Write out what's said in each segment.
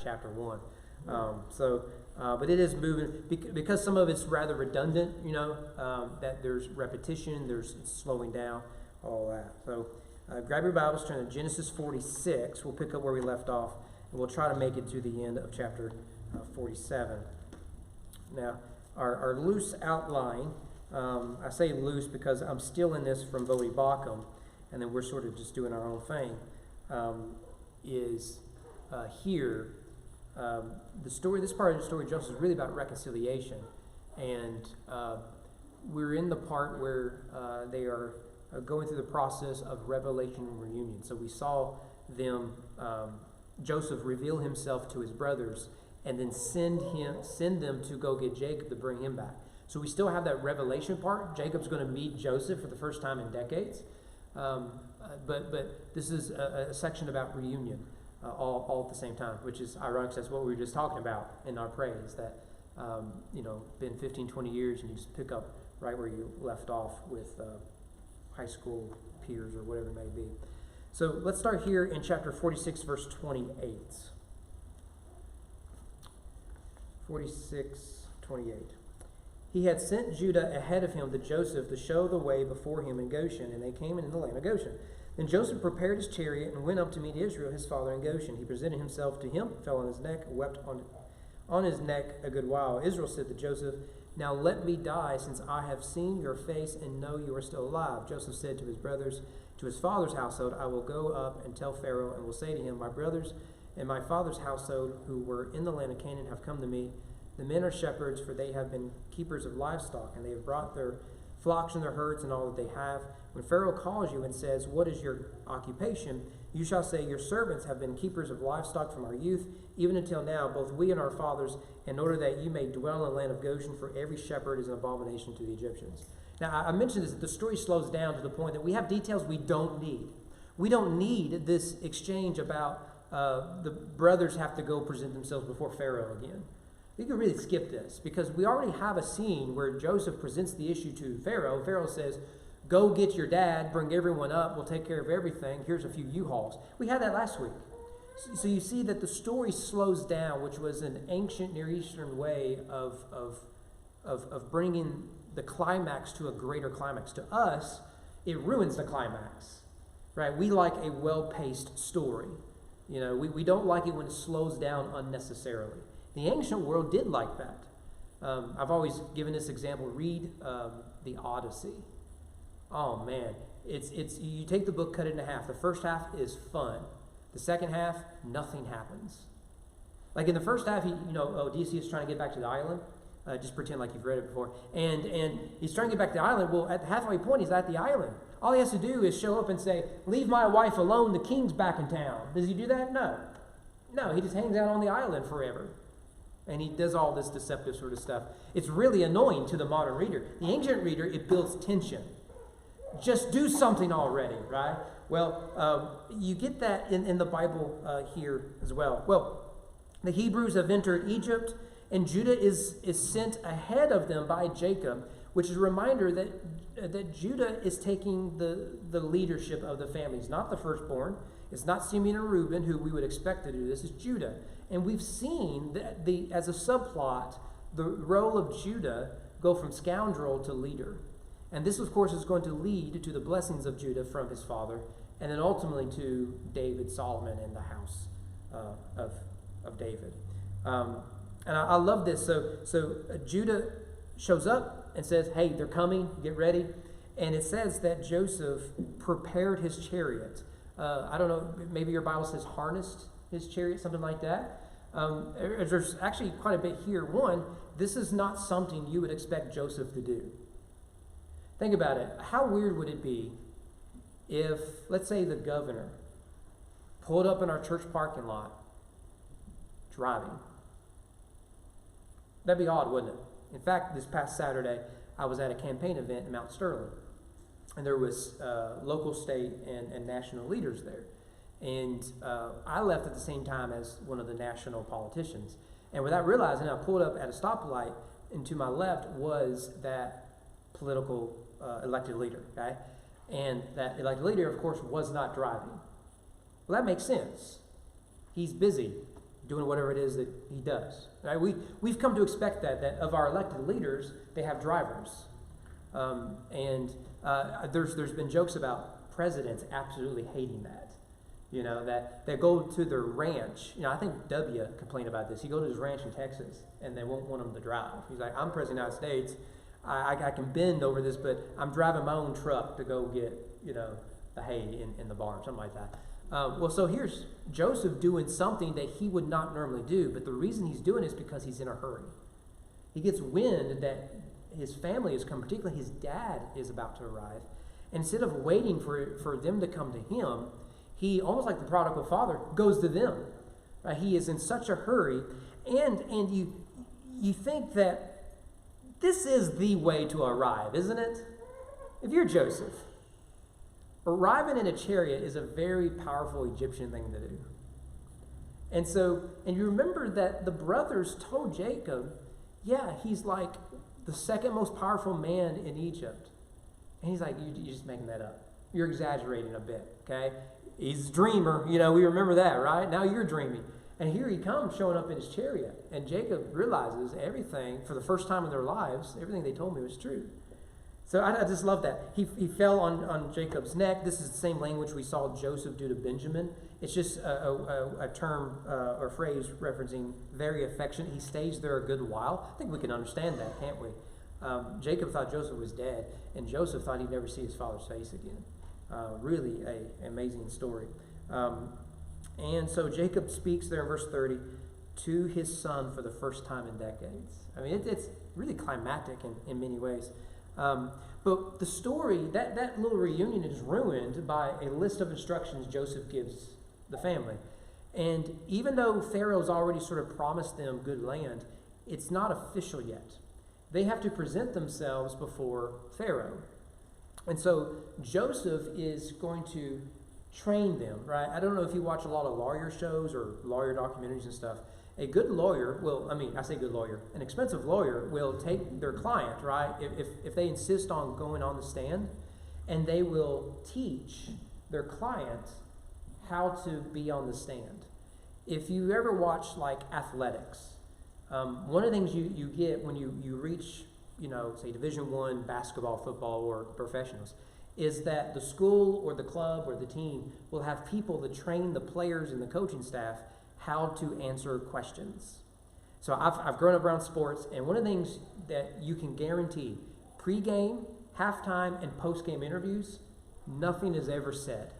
chapter 1. But it is moving because some of it's rather redundant, that there's repetition, it's slowing down, all that. So grab your Bibles, turn to Genesis 46. We'll pick up where we left off, and we'll try to make it to the end of chapter 47. Now, our loose outline, I say loose because I'm stealing this from Bodie Bauckham, and then we're sort of just doing our own thing, is here. This part of the story of Joseph is really about reconciliation, and we're in the part where they are going through the process of revelation and reunion. So we saw them, Joseph reveal himself to his brothers, and then send them to go get Jacob to bring him back. So we still have that revelation part. Jacob's going to meet Joseph for the first time in decades, but this is a section about reunion. All at the same time, which is ironic. That's what we were just talking about in our praise, that, been 15, 20 years, and you just pick up right where you left off with high school peers or whatever it may be. So let's start here in chapter 46, verse 28. 46:28. He had sent Judah ahead of him to Joseph to show the way before him in Goshen, and they came in the land of Goshen. Then Joseph prepared his chariot and went up to meet Israel, his father, in Goshen. He presented himself to him, fell on his neck, and wept on his neck a good while. Israel said to Joseph, "Now let me die, since I have seen your face and know you are still alive." Joseph said to his brothers, to his father's household, "I will go up and tell Pharaoh, and will say to him, my brothers and my father's household, who were in the land of Canaan, have come to me. The men are shepherds, for they have been keepers of livestock, and they have brought their flocks and their herds and all that they have. When Pharaoh calls you and says, 'What is your occupation?' you shall say, 'Your servants have been keepers of livestock from our youth, even until now, both we and our fathers, in order that you may dwell in the land of Goshen, for every shepherd is an abomination to the Egyptians.'" Now, I mentioned this, the story slows down to the point that we have details we don't need. We don't need this exchange about the brothers have to go present themselves before Pharaoh again. You can really skip this, because we already have a scene where Joseph presents the issue to Pharaoh. Pharaoh says, "Go get your dad, bring everyone up, we'll take care of everything. Here's a few U-Hauls." We had that last week. So you see that the story slows down, which was an ancient Near Eastern way of bringing the climax to a greater climax. To us, it ruins the climax, right? We like a well-paced story. We don't like it when it slows down unnecessarily. The ancient world did like that. I've always given this example. Read the Odyssey. Oh man, it's you take the book, cut it in half. The first half is fun. The second half, nothing happens. Like in the first half, Odysseus is trying to get back to the island. Just pretend like you've read it before. And he's trying to get back to the island. Well, at the halfway point, he's at the island. All he has to do is show up and say, "Leave my wife alone, the king's back in town." Does he do that? No, he just hangs out on the island forever. And he does all this deceptive sort of stuff. It's really annoying to the modern reader. The ancient reader, it builds tension. Just do something already, right? Well, you get that in the Bible here as well. Well, the Hebrews have entered Egypt, and Judah is sent ahead of them by Jacob, which is a reminder that Judah is taking the leadership of the families, not the firstborn. It's not Simeon or Reuben, who we would expect to do this. It's Judah. And we've seen that as a subplot, the role of Judah go from scoundrel to leader. And this, of course, is going to lead to the blessings of Judah from his father, and then ultimately to David, Solomon, and the house of David. And I love this. So Judah shows up and says, "Hey, they're coming, get ready." And it says that Joseph prepared his chariot. I don't know, maybe your Bible says harnessed his chariot, something like that. There's actually quite a bit here. One, this is not something you would expect Joseph to do. Think about it. How weird would it be if, let's say, the governor pulled up in our church parking lot driving? That'd be odd, wouldn't it? In fact, this past Saturday, I was at a campaign event in Mount Sterling, and there was local, state, and national leaders there. And I left at the same time as one of the national politicians. And without realizing, I pulled up at a stoplight, and to my left was that political elected leader, okay? And that elected leader, of course, was not driving. Well, that makes sense. He's busy. doing whatever it is that he does. Right? We've come to expect that of our elected leaders, they have drivers. There's been jokes about presidents absolutely hating that. That they go to their ranch. I think W complained about this. He go to his ranch in Texas, and they won't want him to drive. He's like, I'm president of the United States. I can bend over this, but I'm driving my own truck to go get, the hay in the barn, something like that. So here's Joseph doing something that he would not normally do, but the reason he's doing it is because he's in a hurry. He gets wind that his family has come, particularly his dad is about to arrive. And instead of waiting for them to come to him, he, almost like the prodigal father, goes to them. Right? He is in such a hurry, and you think that this is the way to arrive, isn't it? If you're Joseph, arriving in a chariot is a very powerful Egyptian thing to do. And you remember that the brothers told Jacob, yeah, he's like the second most powerful man in Egypt. And he's like, you're just making that up. You're exaggerating a bit, okay? He's a dreamer, we remember that, right? Now you're dreaming. And here he comes showing up in his chariot. And Jacob realizes everything, for the first time in their lives, everything they told me was true. So I just love that. He fell on Jacob's neck. This is the same language we saw Joseph do to Benjamin. It's just a term or phrase referencing very affectionate. He stays there a good while. I think we can understand that, can't we? Jacob thought Joseph was dead, and Joseph thought he'd never see his father's face again. Really an amazing story. And so Jacob speaks there in verse 30 to his son for the first time in decades. I mean, it's really climactic in many ways. But the story, that little reunion is ruined by a list of instructions Joseph gives the family. And even though Pharaoh's already sort of promised them good land, it's not official yet. They have to present themselves before Pharaoh. And so Joseph is going to train them, right? I don't know if you watch a lot of lawyer shows or lawyer documentaries and stuff. A good lawyer I say good lawyer, an expensive lawyer will take their client, right? If they insist on going on the stand, and they will teach their client how to be on the stand. If you ever watch like athletics, one of the things you get when you reach, say Division I basketball, football, or professionals, is that the school or the club or the team will have people that train the players and the coaching staff how to answer questions. So I've grown up around sports, and one of the things that you can guarantee, pre-game, halftime, and post-game interviews, nothing is ever said.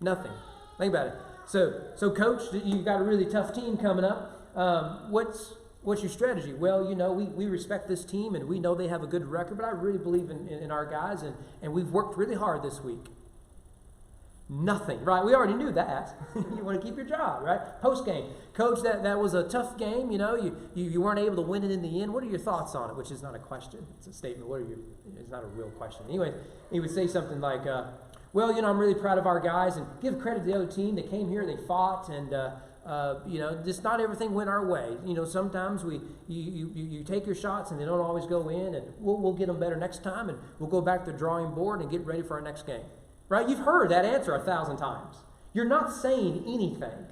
Nothing. Think about it. So coach, you got a really tough team coming up. What's your strategy? Well, we respect this team, and we know they have a good record, but I really believe in our guys, and we've worked really hard this week. Nothing, right? We already knew that. You want to keep your job, right? Post-game. Coach, that was a tough game. You weren't able to win it in the end. What are your thoughts on it? Which is not a question. It's a statement. It's not a real question. Anyway, he would say something like, I'm really proud of our guys, and give credit to the other team. They came here, they fought, and just not everything went our way. Sometimes you take your shots and they don't always go in, and we'll get them better next time, and we'll go back to the drawing board and get ready for our next game. Right? You've heard that answer 1,000 times. You're not saying anything.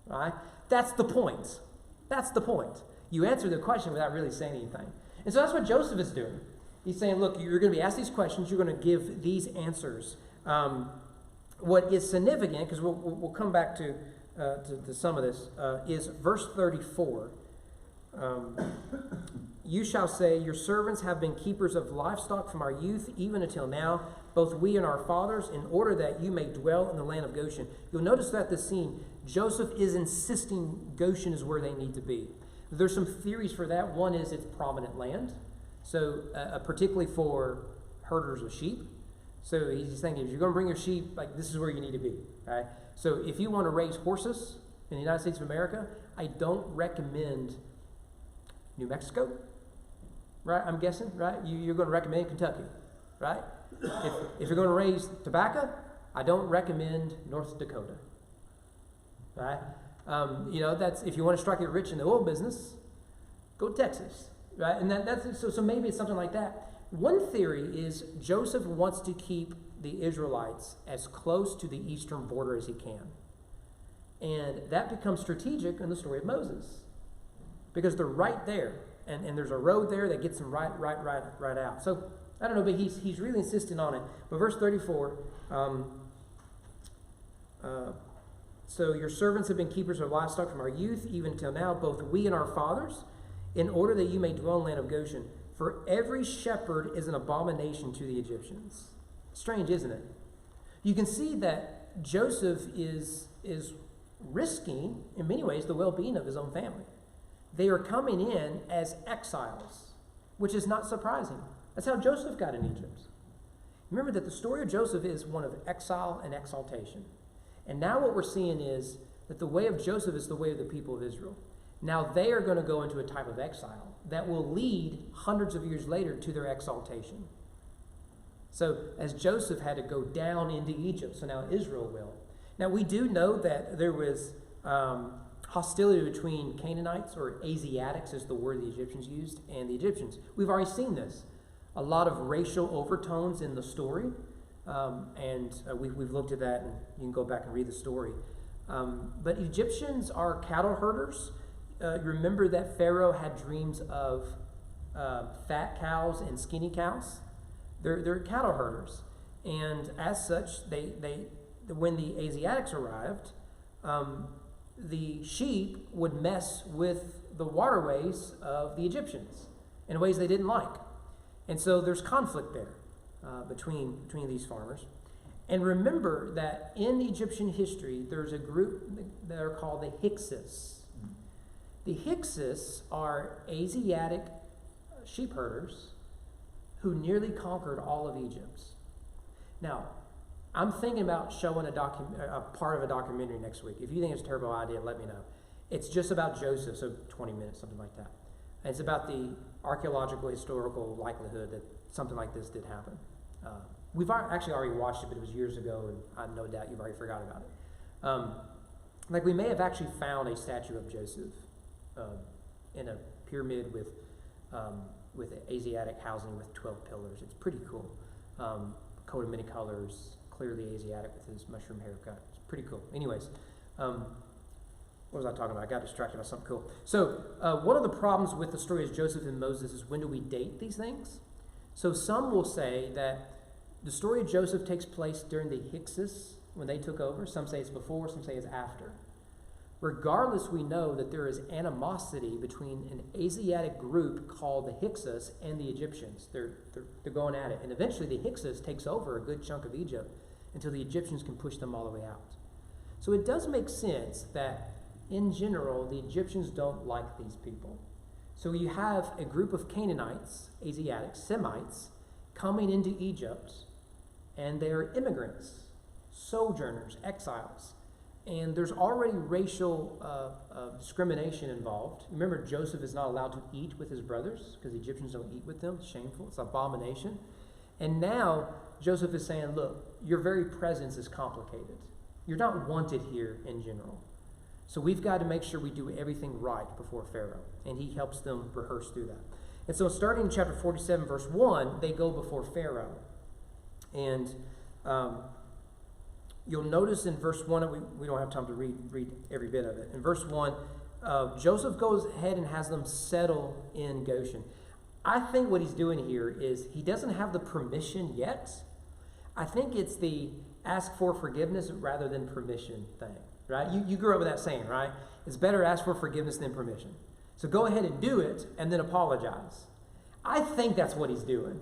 Right? That's the point. That's the point. You answer the question without really saying anything. And so that's what Joseph is doing. He's saying, look, you're going to be asked these questions. You're going to give these answers. What is significant, because we'll come back to some of this, is verse 34. You shall say, your servants have been keepers of livestock from our youth, even until now, both we and our fathers, in order that you may dwell in the land of Goshen. You'll notice that this scene, Joseph is insisting Goshen is where they need to be. There's some theories for that. One is it's prominent land, so particularly for herders of sheep. So he's thinking, if you're going to bring your sheep, like this is where you need to be. Right? So if you want to raise horses in the United States of America, I don't recommend New Mexico, right? I'm guessing, right? You're going to recommend Kentucky, right? If you're going to raise tobacco, I don't recommend North Dakota, right? That's if you want to strike it rich in the oil business, go to Texas, right? And that's so maybe it's something like that. One theory is Joseph wants to keep the Israelites as close to the eastern border as he can. And that becomes strategic in the story of Moses, because they're right there, and there's a road there that gets them right out. So I don't know, but he's really insisting on it. But verse 34, so your servants have been keepers of livestock from our youth, even till now, both we and our fathers, in order that you may dwell in the land of Goshen. For every shepherd is an abomination to the Egyptians. Strange, isn't it? You can see that Joseph is risking, in many ways, the well-being of his own family. They are coming in as exiles, which is not surprising. That's how Joseph got in Egypt. Remember that the story of Joseph is one of exile and exaltation. And now what we're seeing is that the way of Joseph is the way of the people of Israel. Now they are going to go into a type of exile that will lead hundreds of years later to their exaltation. So as Joseph had to go down into Egypt, so now Israel will. Now we do know that there was hostility between Canaanites, or Asiatics is the word the Egyptians used, and the Egyptians. We've already seen this. A lot of racial overtones in the story, we've looked at that, and you can go back and read the story. But Egyptians are cattle herders. Remember that Pharaoh had dreams of fat cows and skinny cows. They're cattle herders, and as such, they when the Asiatics arrived, the sheep would mess with the waterways of the Egyptians in ways they didn't like. And so there's conflict there between these farmers. And remember that in Egyptian history, there's a group that are called the Hyksos. The Hyksos are Asiatic sheep herders who nearly conquered all of Egypt. Now, I'm thinking about showing a part of a documentary next week. If you think it's a terrible idea, let me know. It's just about Joseph, so 20 minutes, something like that. And it's about the archaeological, historical likelihood that something like this did happen. We've actually already watched it, but it was years ago, and I no doubt you've already forgot about it. Like we may have actually found a statue of Joseph in a pyramid with Asiatic housing with 12 pillars. It's pretty cool. Coat of many colors, clearly Asiatic with his mushroom haircut. It's pretty cool. Anyways, what was I talking about? I got distracted by something cool. So one of the problems with the story of Joseph and Moses is, when do we date these things? So some will say that the story of Joseph takes place during the Hyksos, when they took over. Some say it's before, some say it's after. Regardless, we know that there is animosity between an Asiatic group called the Hyksos and the Egyptians. They're going at it. And eventually the Hyksos takes over a good chunk of Egypt until the Egyptians can push them all the way out. So it does make sense that, in general, the Egyptians don't like these people. So you have a group of Canaanites, Asiatics, Semites, coming into Egypt, and they're immigrants, sojourners, exiles. And there's already racial discrimination involved. Remember, Joseph is not allowed to eat with his brothers because the Egyptians don't eat with them. It's shameful. It's an abomination. And now Joseph is saying, look, your very presence is complicated. You're not wanted here in general. So we've got to make sure we do everything right before Pharaoh. And he helps them rehearse through that. And so starting in chapter 47, verse 1, they go before Pharaoh. And you'll notice in verse 1, we don't have time to read every bit of it. In verse 1, Joseph goes ahead and has them settle in Goshen. I think what he's doing here is he doesn't have the permission yet. I think it's the ask for forgiveness rather than permission thing, right? You grew up with that saying, right? It's better to ask for forgiveness than permission. So go ahead and do it and then apologize. I think that's what he's doing,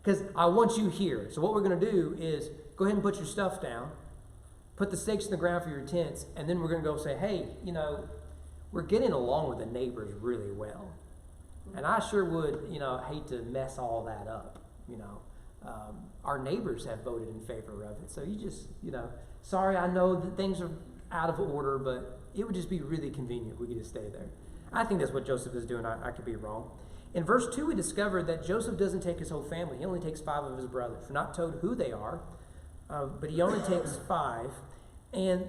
because I want you here. So what we're going to do is go ahead and put your stuff down, put the stakes in the ground for your tents, and then we're going to go say, hey, we're getting along with the neighbors really well. And I sure would, hate to mess all that up, Our neighbors have voted in favor of it. So you just, sorry, I know that things are out of order, but it would just be really convenient if we could just stay there. I think that's what Joseph is doing. I could be wrong. In verse 2, we discovered that Joseph doesn't take his whole family. He only takes 5 of his brothers. We're not told who they are, but he only takes 5.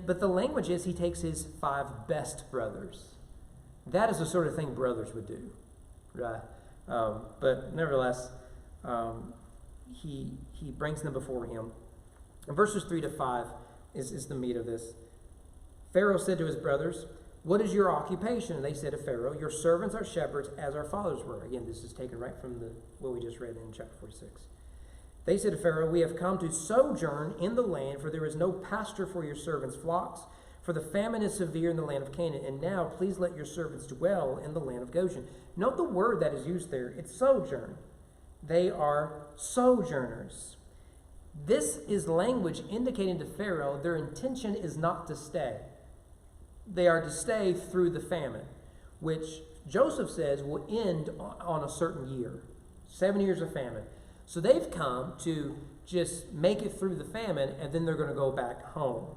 But the language is he takes his 5 best brothers. That is the sort of thing brothers would do, right? But nevertheless, he brings them before him. And verses 3 to 5 is the meat of this. Pharaoh said to his brothers, "What is your occupation?" And they said to Pharaoh, "Your servants are shepherds, as our fathers were." Again, this is taken right from what we just read in chapter 46. They said to Pharaoh, "We have come to sojourn in the land, for there is no pasture for your servants' flocks, for the famine is severe in the land of Canaan. And now please let your servants dwell in the land of Goshen." Note the word that is used there. It's sojourn. They are sojourners. This is language indicating to Pharaoh their intention is not to stay. They are to stay through the famine, which Joseph says will end on a certain year. 7 years of famine. So they've come to just make it through the famine, and then they're going to go back home.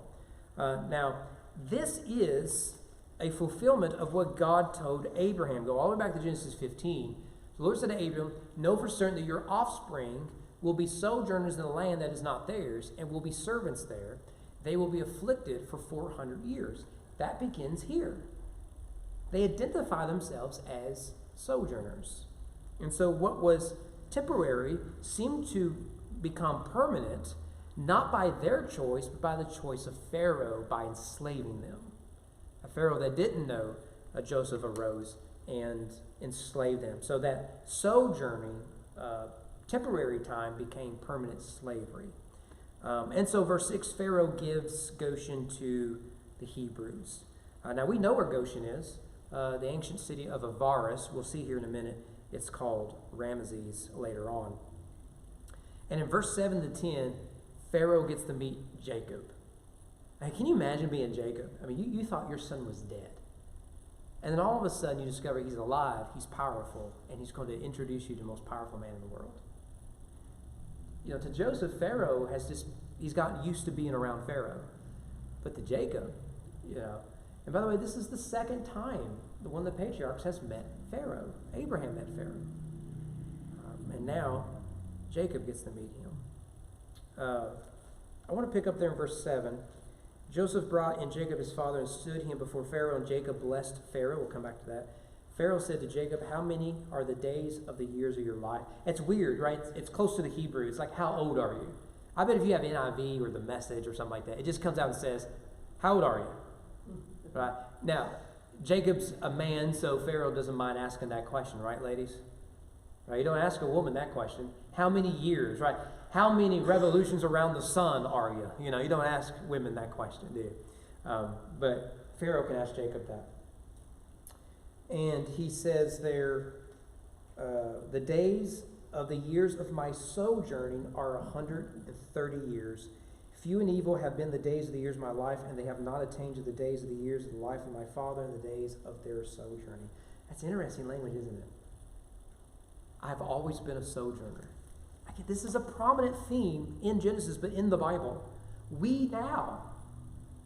Now, this is a fulfillment of what God told Abraham. Go all the way back to Genesis 15. The Lord said to Abram, "Know for certain that your offspring will be sojourners in a land that is not theirs, and will be servants there. They will be afflicted for 400 years. That begins here. They identify themselves as sojourners. And so what was temporary seemed to become permanent, not by their choice, but by the choice of Pharaoh, by enslaving them. A Pharaoh that didn't know Joseph arose and enslaved them. So that sojourning, temporary time became permanent slavery. And so verse 6, Pharaoh gives Goshen to the Hebrews. Now we know where Goshen is, the ancient city of Avaris. We'll see here in a minute. It's called Ramesses later on. And in verse 7 to 10, Pharaoh gets to meet Jacob. Now, can you imagine being Jacob? I mean, you thought your son was dead. And then all of a sudden you discover he's alive, he's powerful, and he's going to introduce you to the most powerful man in the world. You know, to Joseph, Pharaoh he's gotten used to being around Pharaoh. But to Jacob, and by the way, this is the second time one of the patriarchs has met Pharaoh. Abraham met Pharaoh. And now Jacob gets to meet him. I want to pick up there in verse 7. Joseph brought in Jacob his father and stood him before Pharaoh, and Jacob blessed Pharaoh. We'll come back to that. Pharaoh said to Jacob, "How many are the days of the years of your life?" It's weird, right? It's close to the Hebrew. It's like, how old are you? I bet if you have NIV or the Message or something like that, it just comes out and says, "How old are you?" Right? Now, Jacob's a man, so Pharaoh doesn't mind asking that question, right, ladies? Right? You don't ask a woman that question. How many years, right? How many revolutions around the sun are you? You don't ask women that question, do you? But Pharaoh can ask Jacob that. And he says there, the days of the years of my sojourning are 130 years. Few and evil have been the days of the years of my life, and they have not attained to the days of the years of the life of my father and the days of their sojourning. That's interesting language, isn't it? I've always been a sojourner. This is a prominent theme in Genesis, but in the Bible. We now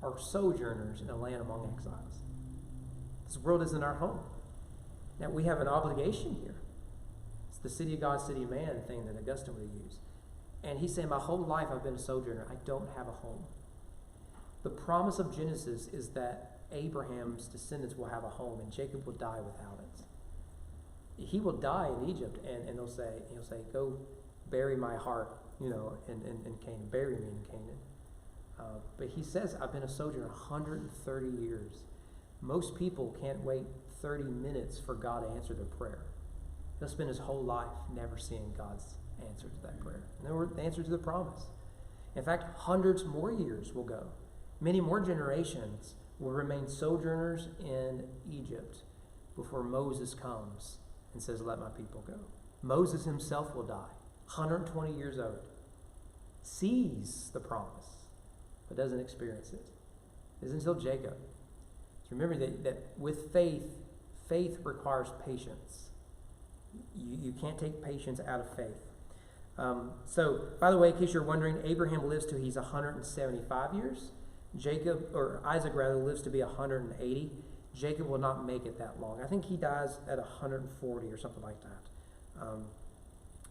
are sojourners in a land among exiles. This world isn't our home. Now, we have an obligation here. It's the city of God, city of man thing that Augustine would use. And he's saying, my whole life I've been a sojourner. I don't have a home. The promise of Genesis is that Abraham's descendants will have a home, and Jacob will die without it. He will die in Egypt, and he'll say, "Go bury my heart, in Canaan. Bury me in Canaan." But he says, I've been a sojourner 130 years. Most people can't wait 30 minutes for God to answer their prayer. They'll spend his whole life never seeing God's answer to that prayer. The answer to the promise. In fact, hundreds more years will go. Many more generations will remain sojourners in Egypt before Moses comes and says, "Let my people go." Moses himself will die, 120 years old, sees the promise, but doesn't experience it. It isn't until Jacob. So remember that with faith requires patience. You can't take patience out of faith. So, by the way, in case you're wondering, Abraham lives till he's 175 years. Isaac lives to be 180. Jacob will not make it that long. I think he dies at 140 or something like that.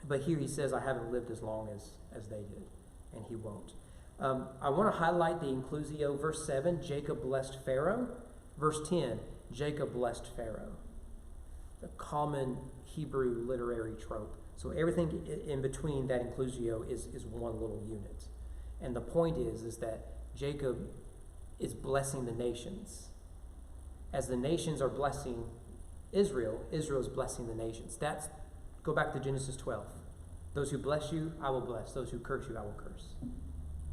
But here he says, I haven't lived as long as they did, and he won't. I want to highlight the inclusio. Verse 7, Jacob blessed Pharaoh. Verse 10, Jacob blessed Pharaoh. A common Hebrew literary trope. So everything in between that inclusio is one little unit. And the point is that Jacob is blessing the nations. As the nations are blessing Israel, Israel is blessing the nations. Go back to Genesis 12. Those who bless you, I will bless. Those who curse you, I will curse.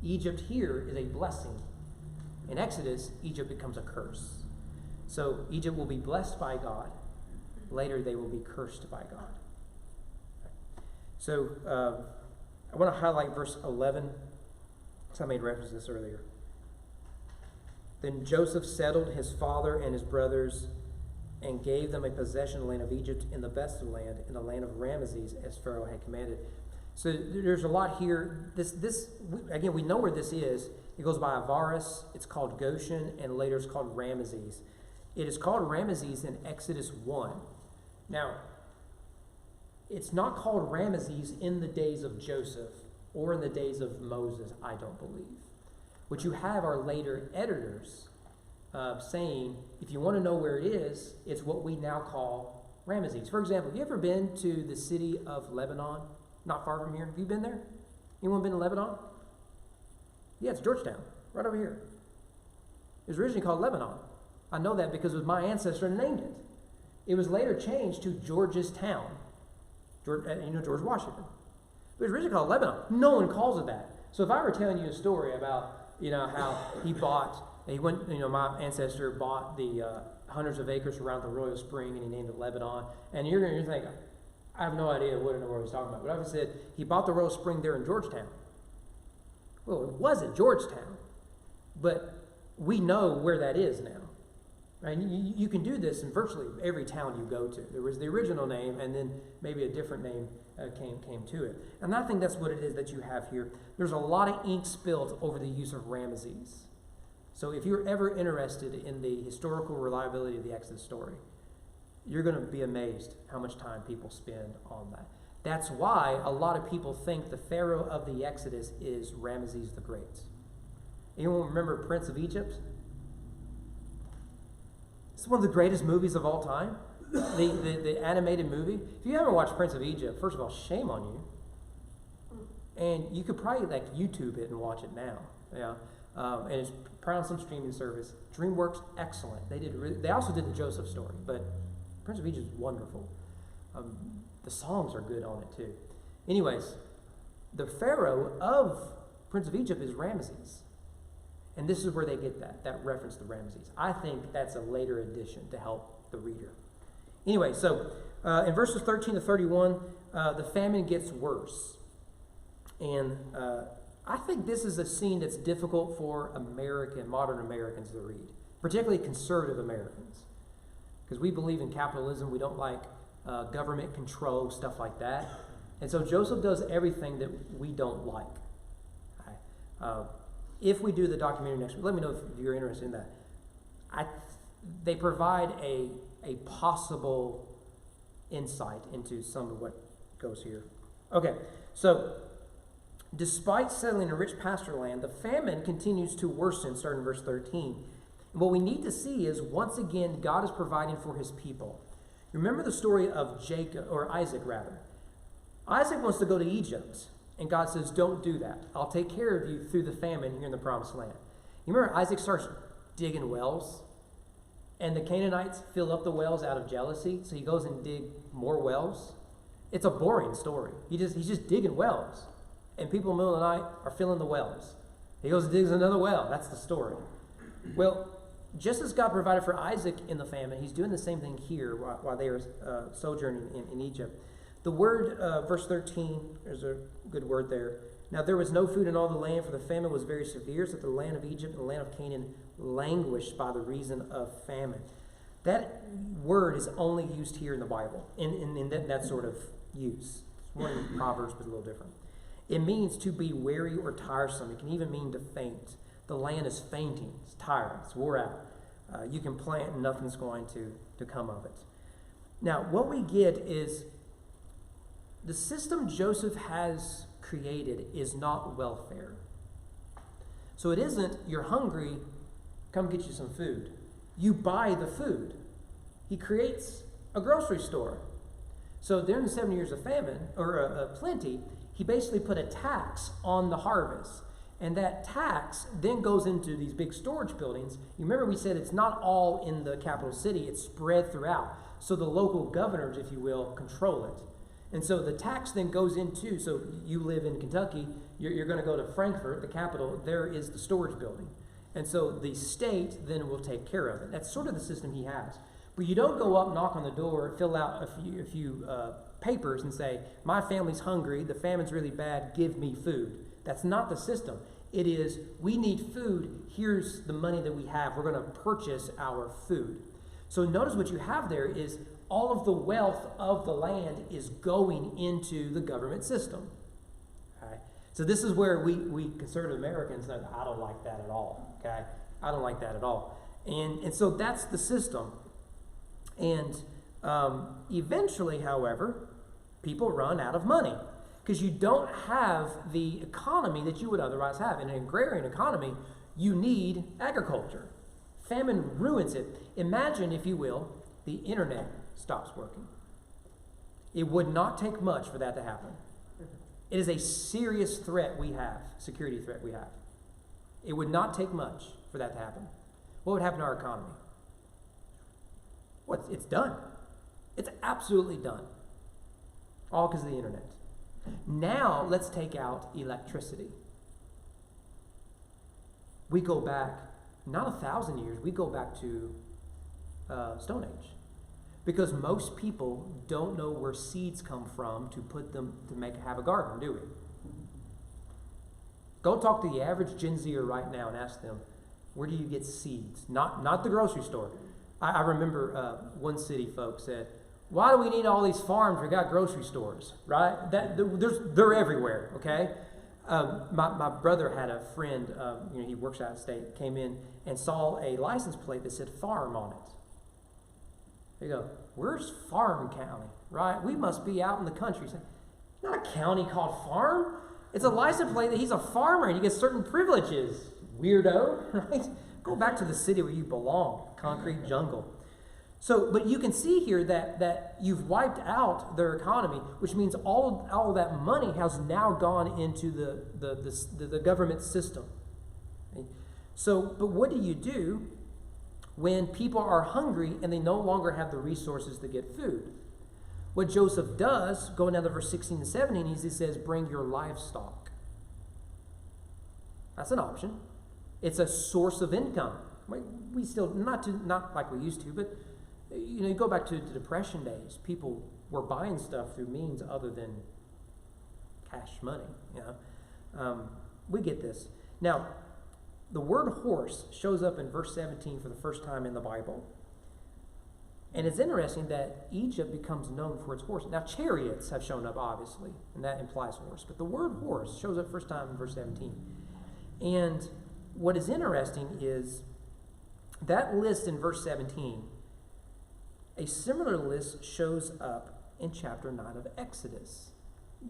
Egypt here is a blessing. In Exodus, Egypt becomes a curse. So Egypt will be blessed by God. Later, they will be cursed by God. So I want to highlight verse 11. So I made reference to this earlier. Then Joseph settled his father and his brothers and gave them a possession in the land of Egypt in the best of the land, in the land of Ramesses, as Pharaoh had commanded. So there's a lot here. Again, we know where this is. It goes by Avaris. It's called Goshen, and later it's called Ramesses. It is called Ramesses in Exodus 1. Now, it's not called Ramesses in the days of Joseph or in the days of Moses, I don't believe. What you have are later editors saying, if you want to know where it is, it's what we now call Ramesses. For example, have you ever been to the city of Lebanon? Not far from here. Have you been there? Anyone been to Lebanon? Yeah, it's Georgetown, right over here. It was originally called Lebanon. I know that because it was my ancestor that named it. It was later changed to George's Town. George Washington. But it was originally called Lebanon. No one calls it that. So if I were telling you a story about, how my ancestor bought the hundreds of acres around the Royal Spring and he named it Lebanon, and you're going to think, I have no idea what in the world he's talking about. But I said, he bought the Royal Spring there in Georgetown. Well, it wasn't Georgetown, but we know where that is now. Right? You can do this in virtually every town you go to. There was the original name, and then maybe a different name came to it. And I think that's what it is that you have here. There's a lot of ink spilled over the use of Ramesses. So if you're ever interested in the historical reliability of the Exodus story, you're going to be amazed how much time people spend on that. That's why a lot of people think the Pharaoh of the Exodus is Ramesses the Great. Anyone remember Prince of Egypt? It's one of the greatest movies of all time. The animated movie. If you haven't watched Prince of Egypt, first of all, shame on you. And you could probably YouTube it and watch it now. Yeah, and it's probably on some streaming service. DreamWorks, excellent. They also did the Joseph story, but Prince of Egypt is wonderful. The songs are good on it too. Anyways, the Pharaoh of Prince of Egypt is Ramesses. And this is where they get that reference to Ramesses. I think that's a later addition to help the reader. Anyway, so in verses 13 to 31, the famine gets worse. And I think this is a scene that's difficult for modern Americans to read, particularly conservative Americans. Because we believe in capitalism. We don't like government control, stuff like that. And so Joseph does everything that we don't like. If we do the documentary next week, let me know if you're interested in that. They provide a possible insight into some of what goes here. Okay, so despite settling in rich pasture land, the famine continues to worsen, starting in verse 13. And what we need to see is, once again, God is providing for his people. Remember the story of Isaac. Isaac wants to go to Egypt. And God says, don't do that. I'll take care of you through the famine here in the promised land. You remember Isaac starts digging wells, and the Canaanites fill up the wells out of jealousy, so he goes and dig more wells. It's a boring story. He's just digging wells, and people in the middle of the night are filling the wells. He goes and digs another well. That's the story. Well, just as God provided for Isaac in the famine, he's doing the same thing here while they are sojourning in Egypt. The word, verse 13, there's a good word there. Now there was no food in all the land, for the famine was very severe, so that the land of Egypt and the land of Canaan languished by the reason of famine. That word is only used here in the Bible, in that sort of use. It's one in Proverbs, but a little different. It means to be weary or tiresome. It can even mean to faint. The land is fainting. It's tired. It's wore out. You can plant and nothing's going to come of it. Now, what we get is the system Joseph has created is not welfare. So it isn't, you're hungry, come get you some food. You buy the food. He creates a grocery store. So during the 7 years of famine, or plenty, he basically put a tax on the harvest. And that tax then goes into these big storage buildings. You remember we said it's not all in the capital city, it's spread throughout. So the local governors, if you will, control it. And so the tax then goes into, so you live in Kentucky, you're going to go to Frankfort, the capital, there is the storage building. And so the state then will take care of it. That's sort of the system he has. But you don't go up, knock on the door, fill out a few papers and say, my family's hungry, the famine's really bad, give me food. That's not the system. It is, we need food, here's the money that we have, we're going to purchase our food. So notice what you have there is all of the wealth of the land is going into the government system. Okay? So this is where we conservative Americans know, I don't like that at all. Okay? I don't like that at all. And so that's the system. And eventually, however, people run out of money because you don't have the economy that you would otherwise have. In an agrarian economy, you need agriculture. Famine ruins it. Imagine, if you will, the internet stops working. It would not take much for that to happen. It is a serious threat we have, security threat we have. It would not take much for that to happen. What would happen to our economy? Well, it's done. It's absolutely done. All because of the internet. Now, let's take out electricity. We go back, not 1,000 years, we go back to Stone Age. Because most people don't know where seeds come from to put them to have a garden, do we? Go talk to the average Gen Zer right now and ask them, where do you get seeds? Not the grocery store. I remember one city folks said, why do we need all these farms? We got grocery stores, right? They're everywhere, okay? My brother had a friend, he works out of state, came in and saw a license plate that said farm on it. They go, where's Farm County, right? We must be out in the country. It's not a county called Farm. It's a license plate that he's a farmer and he gets certain privileges. Weirdo, right? Go back to the city where you belong, concrete jungle. So, but you can see here that you've wiped out their economy, which means all of that money has now gone into the government system. Okay? So, but what do you do when people are hungry and they no longer have the resources to get food? What Joseph does, going down to verse 16 and 17, he says, bring your livestock. That's an option. It's a source of income. We still, not like we used to, but you go back to the Depression days. People were buying stuff through means other than cash money. We get this. Now, the word horse shows up in verse 17 for the first time in the Bible. And it's interesting that Egypt becomes known for its horses. Now, chariots have shown up, obviously, and that implies horse. But the word horse shows up first time in verse 17. And what is interesting is that list in verse 17, a similar list shows up in chapter 9 of Exodus.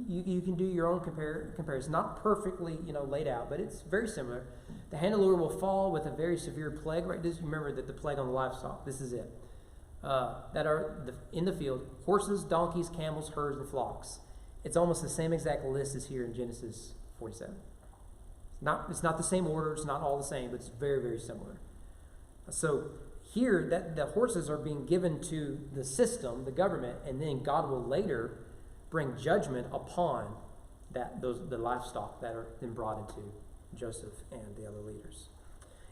You can do your own comparison. Not perfectly, laid out, but it's very similar. The hand of the Lord will fall with a very severe plague. Right? Remember that the plague on the livestock. This is it. That are in the field: horses, donkeys, camels, herds, and flocks. It's almost the same exact list as here in Genesis 47. It's not the same order. It's not all the same, but it's very, very similar. So here, that the horses are being given to the system, the government, and then God will later bring judgment upon the livestock that are then brought into Joseph and the other leaders.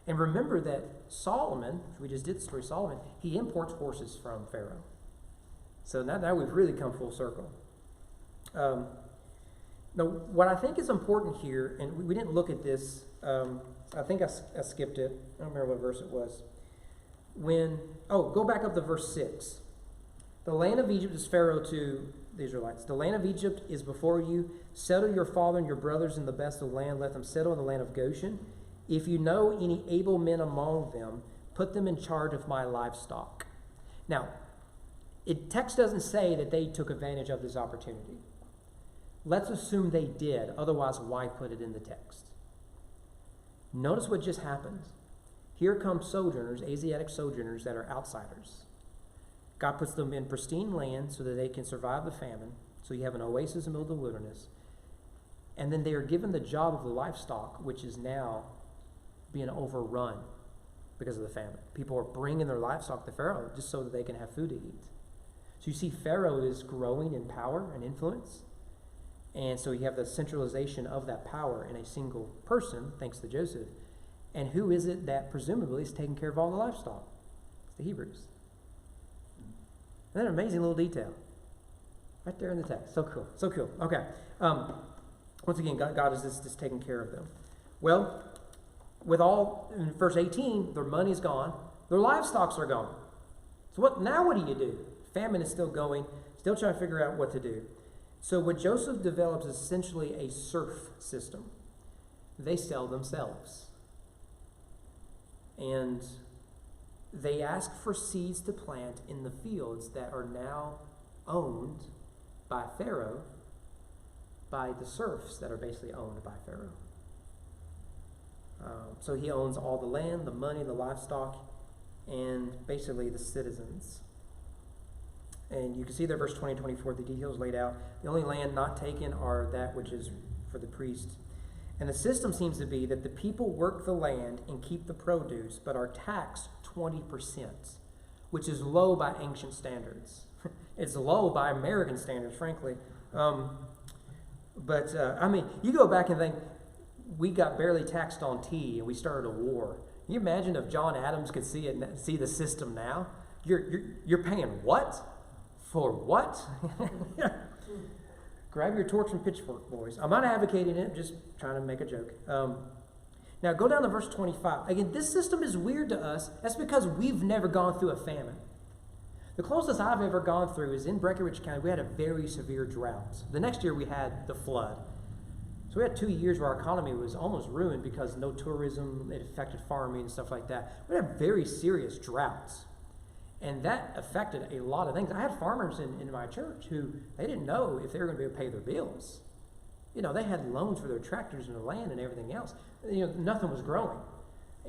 And remember that Solomon, we just did the story of Solomon, he imports horses from Pharaoh. So now we've really come full circle. Now, what I think is important here, and we didn't look at this, I think I skipped it. I don't remember what verse it was. Go back up to verse 6. The land of Egypt is Pharaoh to the Israelites. The land of Egypt is before you. Settle your father and your brothers in the best of the land. Let them settle in the land of Goshen. If you know any able men among them, put them in charge of my livestock. Now, text doesn't say that they took advantage of this opportunity. Let's assume they did. Otherwise, why put it in the text? Notice what just happened. Here come sojourners, Asiatic sojourners that are outsiders. God puts them in pristine land so that they can survive the famine. So you have an oasis in the middle of the wilderness. And then they are given the job of the livestock, which is now being overrun because of the famine. People are bringing their livestock to Pharaoh just so that they can have food to eat. So you see Pharaoh is growing in power and influence. And so you have the centralization of that power in a single person, thanks to Joseph. And who is it that presumably is taking care of all the livestock? It's the Hebrews. Isn't that an amazing little detail? Right there in the text. So cool. So cool. Okay. Once again, God is just taking care of them. Well, in verse 18, their money's gone. Their livestock are gone. So what do you do? Famine is still going, still trying to figure out what to do. So what Joseph develops is essentially a serf system. They sell themselves. And they ask for seeds to plant in the fields that are now owned by Pharaoh, by the serfs that are basically owned by Pharaoh. So he owns all the land, the money, the livestock, and basically the citizens. And you can see there, verse 20 and 24, the details laid out. The only land not taken are that which is for the priest. And the system seems to be that the people work the land and keep the produce, but are taxed 20%, which is low by ancient standards. It's low by American standards, frankly. You go back and think, we got barely taxed on tea and we started a war. Can you imagine if John Adams could see the system now? You're paying what? For what? Grab your torch and pitchfork, boys. I'm not advocating it, just trying to make a joke. Now go down to verse 25. Again, this system is weird to us. That's because we've never gone through a famine. The closest I've ever gone through is in Breckinridge County. We had a very severe drought. The next year we had the flood. So we had 2 years where our economy was almost ruined because no tourism, it affected farming and stuff like that. We had very serious droughts. And that affected a lot of things. I had farmers in my church who, they didn't know if they were going to be able to pay their bills. They had loans for their tractors and their land and everything else. Nothing was growing.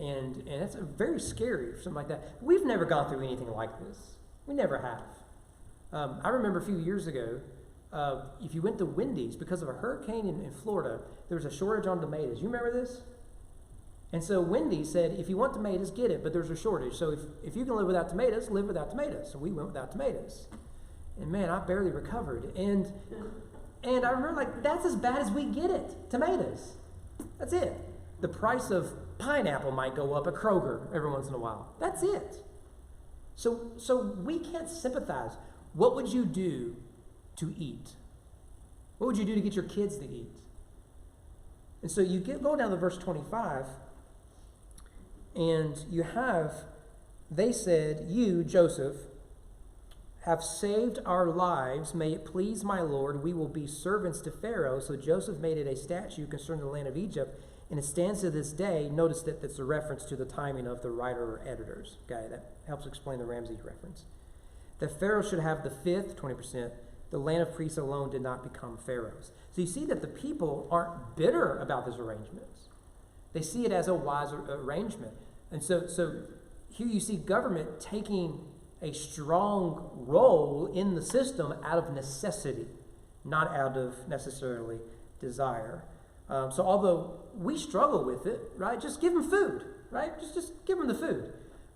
And it's very scary for something like that. We've never gone through anything like this. We never have. I remember a few years ago, if you went to Wendy's, because of a hurricane in Florida, there was a shortage on tomatoes. You remember this? And so Wendy's said, if you want tomatoes, get it, but there's a shortage. So if you can live without tomatoes, live without tomatoes. So we went without tomatoes. And man, I barely recovered. And I remember, that's as bad as we get it. Tomatoes. That's it. The price of pineapple might go up at Kroger every once in a while. That's it. So we can't sympathize. What would you do to eat? What would you do to get your kids to eat? And so you go down to verse 25, and they said, you, Joseph, have saved our lives. May it please my Lord, we will be servants to Pharaoh. So Joseph made it a statute concerning the land of Egypt, and it stands to this day. Notice that it's a reference to the timing of the writer or editors. Okay, that helps explain the Ramses reference. That Pharaoh should have the fifth, 20%. The land of priests alone did not become Pharaoh's. So you see that the people aren't bitter about this arrangement. They see it as a wise arrangement. And so here you see government taking a strong role in the system out of necessity, not out of necessarily desire. So although we struggle with it, right? Just give them food, right? Just give them the food.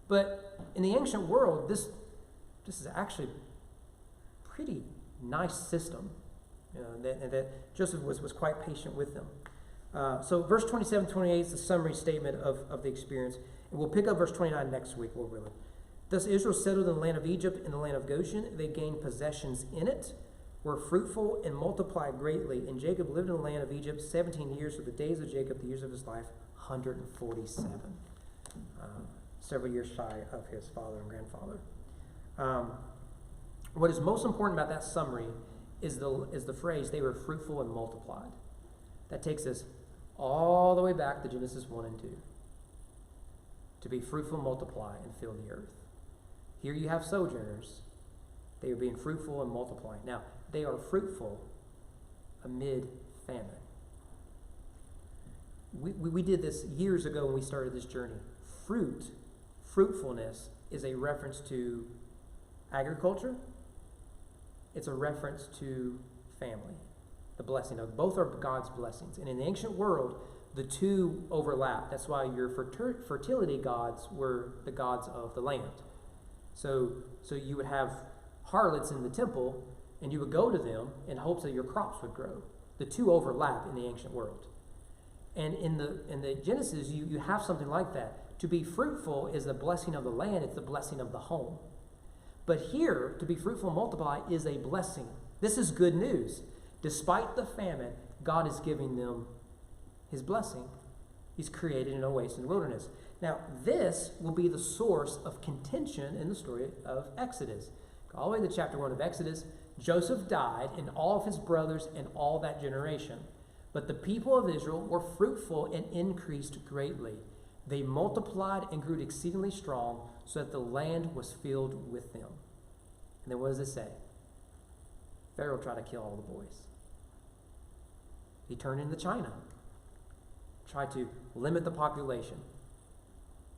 But in the ancient world, this is actually a pretty nice system. That Joseph was quite patient with them. So verse 27, 28 is the summary statement of the experience. And we'll pick up verse 29 next week, Lord willing. Thus Israel settled in the land of Egypt, in the land of Goshen. They gained possessions in it, were fruitful, and multiplied greatly. And Jacob lived in the land of Egypt 17 years, so the days of Jacob, the years of his life, 147. Several years shy of his father and grandfather. What is most important about that summary is the phrase, they were fruitful and multiplied. That takes us all the way back to Genesis 1 and 2. To be fruitful, multiply, and fill the earth. Here you have sojourners. They are being fruitful and multiplying. Now, they are fruitful amid famine. We did this years ago when we started this journey. Fruitfulness is a reference to agriculture. It's a reference to family. the blessing of. Both are God's blessings. And in the ancient world, the two overlap. That's why your fertility gods were the gods of the land. So you would have harlots in the temple, and you would go to them in hopes that your crops would grow. The two overlap in the ancient world. And in the Genesis, you have something like that. To be fruitful is the blessing of the land. It's the blessing of the home. But here, to be fruitful and multiply is a blessing. This is good news. Despite the famine, God is giving them his blessing. He's created an oasis in the wilderness. Now, this will be the source of contention in the story of Exodus. Go all the way to chapter 1 of Exodus. Joseph died, and all of his brothers and all that generation. But the people of Israel were fruitful and increased greatly. They multiplied and grew exceedingly strong, so that the land was filled with them. And then what does it say? Pharaoh tried to kill all the boys. He turned into China. Tried to limit the population.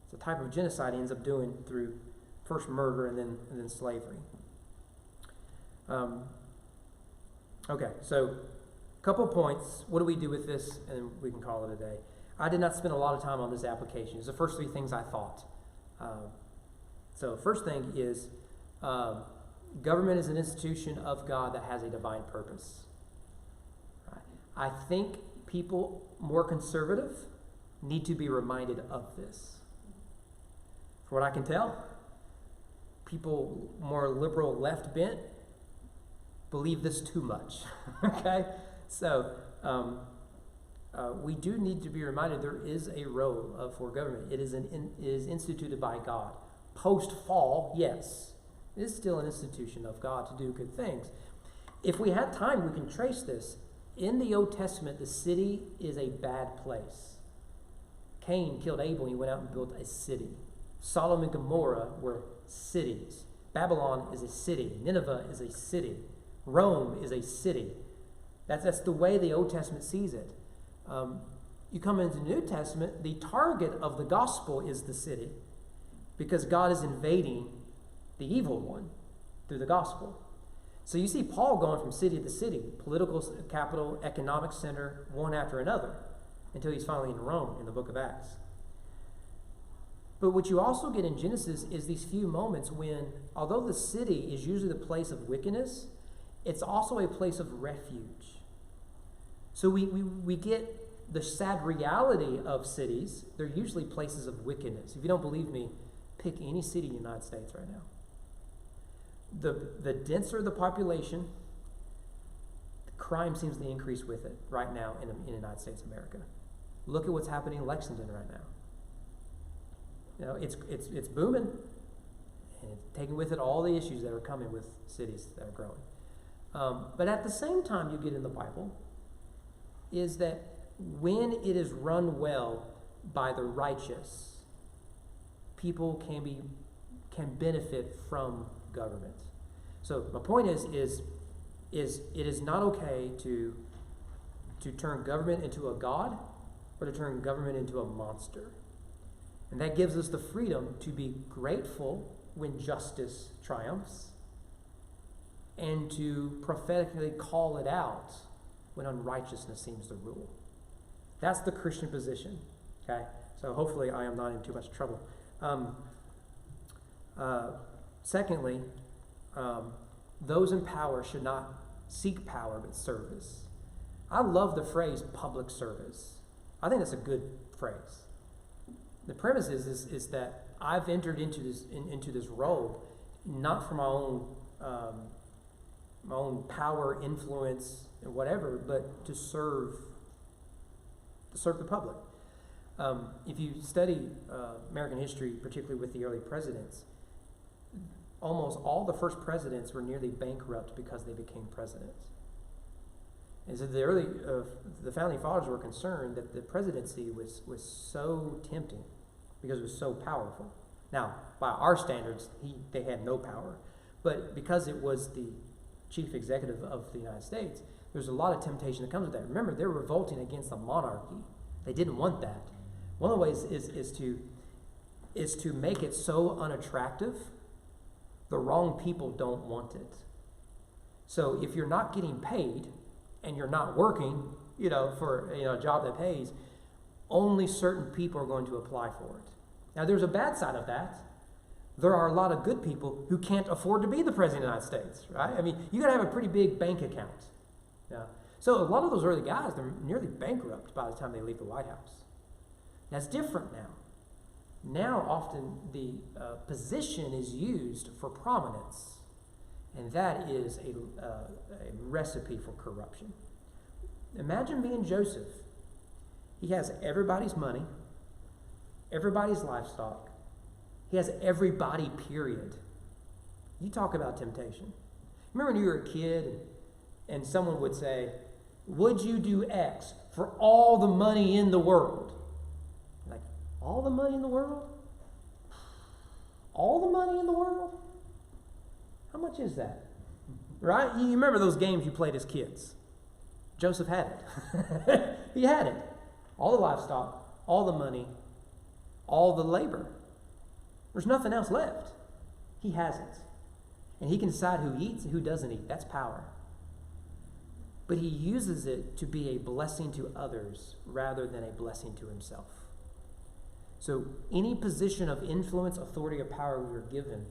It's a type of genocide he ends up doing through first murder and then slavery. Okay, so a couple points. What do we do with this? And we can call it a day. I did not spend a lot of time on this application. It's the first three things I thought. So first thing is government is an institution of God that has a divine purpose. Right? I think people more conservative need to be reminded of this. From what I can tell, people more liberal left bent believe this too much. Okay? So we do need to be reminded there is a role for government. It is instituted by God. Post-fall, yes, it is still an institution of God to do good things. If we had time, we can trace this. In the Old Testament, the city is a bad place. Cain killed Abel, and he went out and built a city. Sodom and Gomorrah were cities. Babylon is a city. Nineveh is a city. Rome is a city. That's the way the Old Testament sees it. You come into the New Testament, the target of the gospel is the city, because God is invading the evil one through the gospel. So you see Paul going from city to city, political capital, economic center, one after another, until he's finally in Rome in the book of Acts. But what you also get in Genesis is these few moments when, although the city is usually the place of wickedness, it's also a place of refuge. So we get the sad reality of cities. They're usually places of wickedness. If you don't believe me, pick any city in the United States right now. The denser the population, the crime seems to increase with it right now in the United States of America. Look at what's happening in Lexington right now. You know, it's booming, and it's taking with it all the issues that are coming with cities that are growing. But at the same time, you get in the Bible is that when it is run well by the righteous, people can benefit from government. So my point is it is not okay to turn government into a god or to turn government into a monster. And that gives us the freedom to be grateful when justice triumphs and to prophetically call it out when unrighteousness seems to rule. That's the Christian position. Okay? So hopefully I am not in too much trouble. Secondly, those in power should not seek power but service. I love the phrase public service. I think that's a good phrase. The premise is that I've entered into this role not for my own power, influence, and whatever, but to serve the public. If you study American history, particularly with the early presidents, almost all the first presidents were nearly bankrupt because they became presidents. And so the founding fathers were concerned that the presidency was so tempting because it was so powerful. Now, by our standards, they had no power. But because it was the chief executive of the United States, there's a lot of temptation that comes with that. Remember, they're revolting against the monarchy. They didn't want that. One of the ways is to make it so unattractive, the wrong people don't want it. So if you're not getting paid and you're not working, for a job that pays, only certain people are going to apply for it. Now, there's a bad side of that. There are a lot of good people who can't afford to be the President of the United States, right? I mean, you got to have a pretty big bank account. Yeah. So a lot of those early guys, they're nearly bankrupt by the time they leave the White House. That's different now. Now, often the position is used for prominence, and that is a recipe for corruption. Imagine being Joseph. He has everybody's money, everybody's livestock. He has everybody, period. You talk about temptation. Remember when you were a kid and someone would say, would you do X for all the money in the world? Like, all the money in the world? All the money in the world? How much is that? Right? You remember those games you played as kids. Joseph had it. He had it. All the livestock, all the money, all the labor. There's nothing else left. He has it. And he can decide who eats and who doesn't eat. That's power. But he uses it to be a blessing to others rather than a blessing to himself. So any position of influence, authority, or power we are given,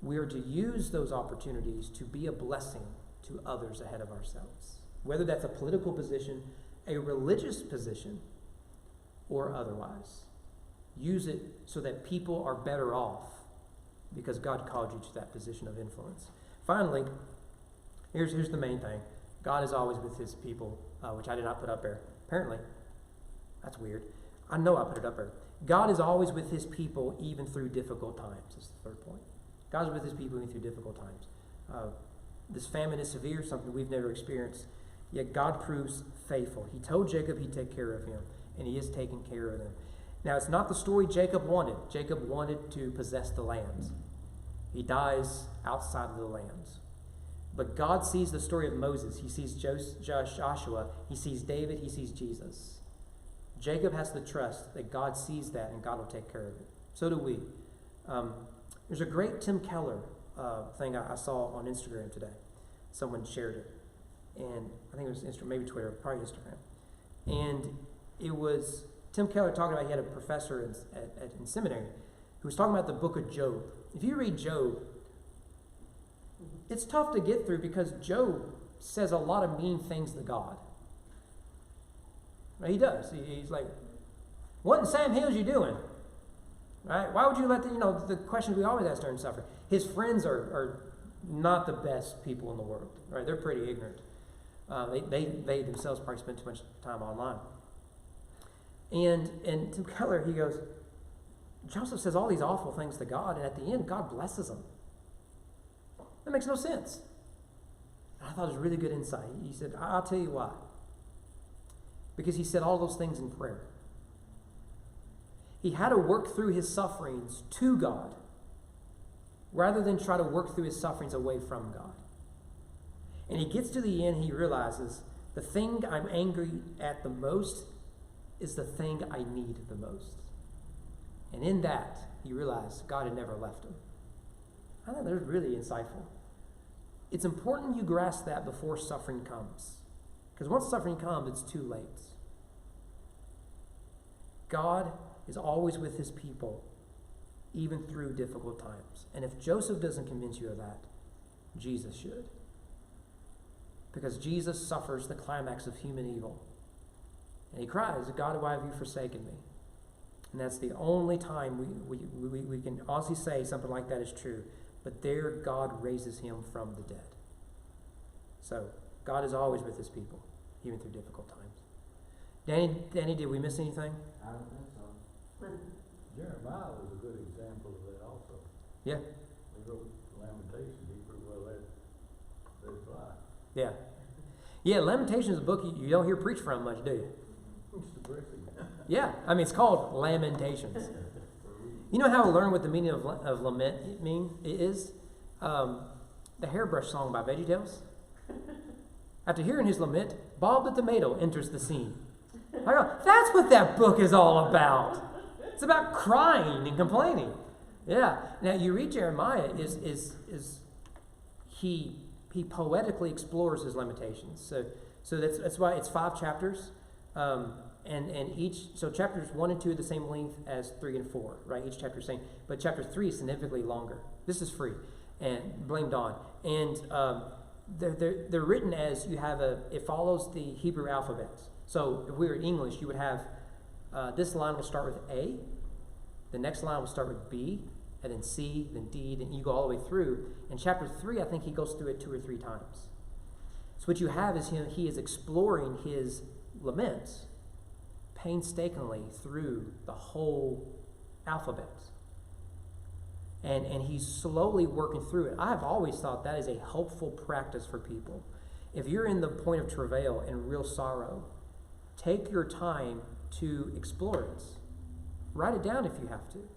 we are to use those opportunities to be a blessing to others ahead of ourselves. Whether that's a political position, a religious position, or otherwise. Use it so that people are better off because God called you to that position of influence. Finally, here's the main thing. God is always with his people, which I did not put up there. Apparently, that's weird. I know I put it up there. God is always with his people even through difficult times. That's the third point. God is with his people even through difficult times. This famine is severe, something we've never experienced. Yet God proves faithful. He told Jacob he'd take care of him, and he is taking care of them. Now, it's not the story Jacob wanted. Jacob wanted to possess the lands. He dies outside of the lands. But God sees the story of Moses. He sees Joshua. He sees David. He sees Jesus. Jacob has the trust that God sees that and God will take care of it. So do we. There's a great Tim Keller thing I saw on Instagram today. Someone shared it. And I think it was Instagram, maybe Twitter, probably Instagram. And it was Tim Keller talking about, he had a professor in seminary who was talking about the book of Job. If you read Job, it's tough to get through because Job says a lot of mean things to God. Right? He does. He's like, what in Sam Hills you doing? Right? Why would you let the questions we always ask during suffering? His friends are not the best people in the world. Right? They're pretty ignorant. They themselves probably spend too much time online. And Tim Keller, he goes, Joseph says all these awful things to God, and at the end, God blesses him. That makes no sense. And I thought it was really good insight. He said, I'll tell you why. Because he said all those things in prayer. He had to work through his sufferings to God, rather than try to work through his sufferings away from God. And he gets to the end, he realizes the thing I'm angry at the most is the thing I need the most. And in that, he realized God had never left him. I thought that was really insightful. It's important you grasp that before suffering comes. Because once suffering comes, it's too late. God is always with his people, even through difficult times. And if Joseph doesn't convince you of that, Jesus should. Because Jesus suffers the climax of human evil. And he cries, God, why have you forsaken me? And that's the only time we can honestly say something like that is true. But there, God raises him from the dead. So, God is always with his people, even through difficult times. Danny, did we miss anything? I don't think so. Jeremiah was a good example of that also. Yeah. He wrote Lamentations. He pretty well let it fly. Yeah. Yeah, Lamentations is a book you don't hear preached from much, do you? It's depressing. Yeah. I mean, it's called Lamentations. You know how I learned what the meaning of lament is? The Hairbrush song by VeggieTales. After hearing his lament, Bob the Tomato enters the scene. I go, that's what that book is all about. It's about crying and complaining. Yeah. Now you read Jeremiah he poetically explores his limitations. So that's why it's 5 chapters. And so chapters 1 and 2 are the same length as 3 and 4, right? Each chapter is the same. But chapter 3 is significantly longer. This is free. And blame Don. And they're written as you have it follows the Hebrew alphabet. So if we were in English, you would have this line will start with A, the next line will start with B, and then C, then D, then you go all the way through. In chapter 3, I think he goes through it 2 or 3 times. So what you have is he is exploring his laments painstakingly through the whole alphabet. And he's slowly working through it. I've always thought that is a helpful practice for people. If you're in the point of travail and real sorrow, take your time to explore it. Write it down if you have to.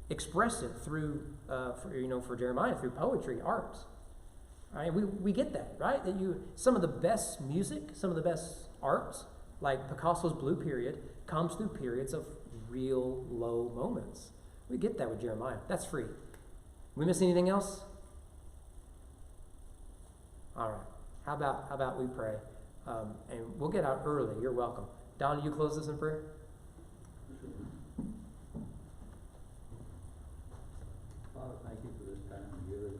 Express it through, for Jeremiah, through poetry, art. Right? We get that, right? That some of the best music, some of the best art, like Picasso's Blue Period, comes through periods of real low moments. We get that with Jeremiah. That's free. We miss anything else? All right. How about we pray? And we'll get out early. You're welcome. Don, you close this in prayer? Father, thank you for this time together.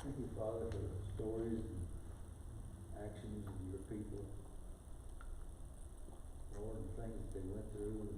Thank you, Father, for the stories and actions of your people. Lord, the things that they went through.